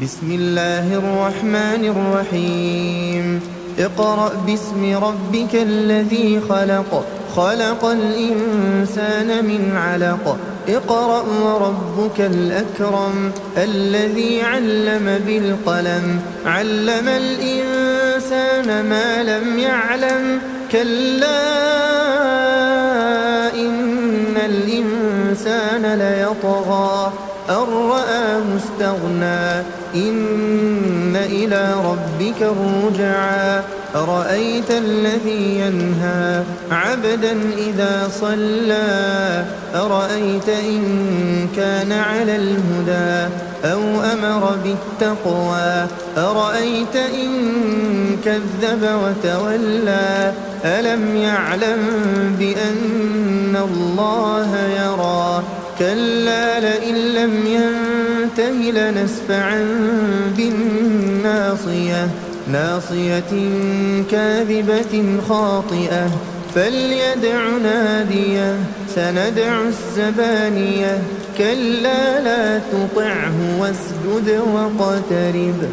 بسم الله الرحمن الرحيم اقرأ باسم ربك الذي خلق خلق الإنسان من علق اقرأ وربك الأكرم الذي علم بالقلم علم الإنسان ما لم يعلم كلا إن الإنسان ليطغى أن رآه استغنى إن إلى ربك الرجعى أرأيت الذي ينهى عبدا إذا صلى أرأيت إن كان على الهدى أو أمر بالتقوى أرأيت إن كذب وتولى ألم يعلم بأن الله يرى كلا لئن لم ينته لنسفعا بالناصية ناصية كاذبة خاطئة فليدع ناديه سندع الزبانية كلا لا تطعه واسجد واقترب